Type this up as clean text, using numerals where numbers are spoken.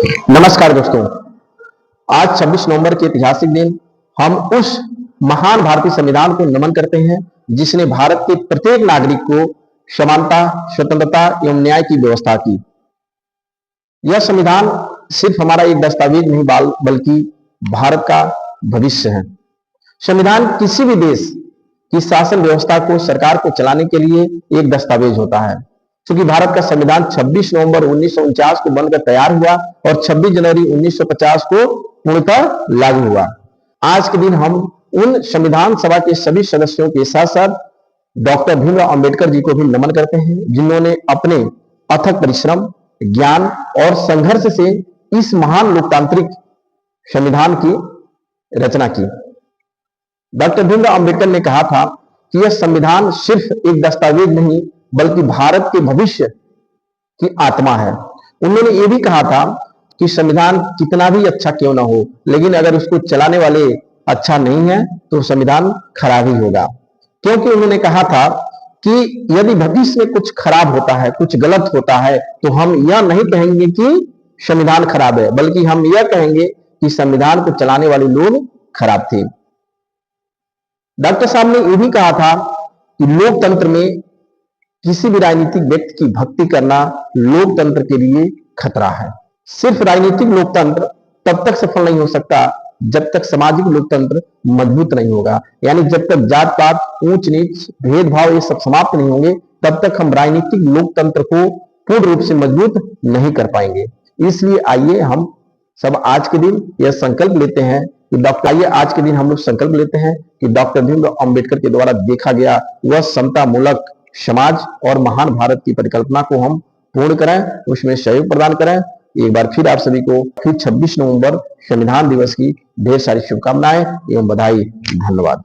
नमस्कार दोस्तों, आज 26 नवंबर के ऐतिहासिक दिन हम उस महान भारतीय संविधान को नमन करते हैं जिसने भारत के प्रत्येक नागरिक को समानता, स्वतंत्रता एवं न्याय की व्यवस्था की। यह संविधान सिर्फ हमारा एक दस्तावेज नहीं बल्कि भारत का भविष्य है। संविधान किसी भी देश की शासन व्यवस्था को, सरकार को चलाने के लिए एक दस्तावेज होता है। क्योंकि भारत का संविधान 26 नवंबर 1949 को बनकर तैयार हुआ और 26 जनवरी 1950 को पूर्णतः लागू हुआ। आज के दिन हम उन संविधान सभा के सभी सदस्यों के साथ साथ डॉक्टर भीमराव अंबेडकर जी को भी नमन करते हैं, जिन्होंने अपने अथक परिश्रम, ज्ञान और संघर्ष से इस महान लोकतांत्रिक संविधान की रचना की। डॉक्टर भीमराव अंबेडकर ने कहा था कि यह संविधान सिर्फ एक दस्तावेज नहीं बल्कि भारत के भविष्य की आत्मा है। उन्होंने यह भी कहा था कि संविधान कितना भी अच्छा क्यों ना हो, लेकिन अगर उसको चलाने वाले अच्छा नहीं है तो संविधान खराब ही होगा। क्योंकि उन्होंने कहा था कि यदि भविष्य में कुछ खराब होता है, कुछ गलत होता है, तो हम यह नहीं कहेंगे कि संविधान खराब है, बल्कि हम यह कहेंगे कि संविधान को चलाने वाले लोग खराब थे। डॉक्टर साहब ने यह भी कहा था कि लोकतंत्र में किसी भी राजनीतिक व्यक्ति की भक्ति करना लोकतंत्र के लिए खतरा है। सिर्फ राजनीतिक लोकतंत्र तब तक सफल नहीं हो सकता जब तक सामाजिक लोकतंत्र मजबूत नहीं होगा। यानी जब तक जात पात, ऊंच नीच, भेदभाव ये सब समाप्त नहीं होंगे, तब तक हम राजनीतिक लोकतंत्र को पूर्ण रूप से मजबूत नहीं कर पाएंगे। इसलिए आइए हम सब आज के दिन यह संकल्प लेते हैं कि आज के दिन हम लोग संकल्प लेते हैं कि डॉक्टर भीमराव अंबेडकर के द्वारा देखा गया वह समता मूलक समाज और महान भारत की परिकल्पना को हम पूर्ण करें, उसमें सहयोग प्रदान करें। एक बार फिर आप सभी को फिर 26 नवंबर संविधान दिवस की ढेर सारी शुभकामनाएं एवं बधाई। धन्यवाद।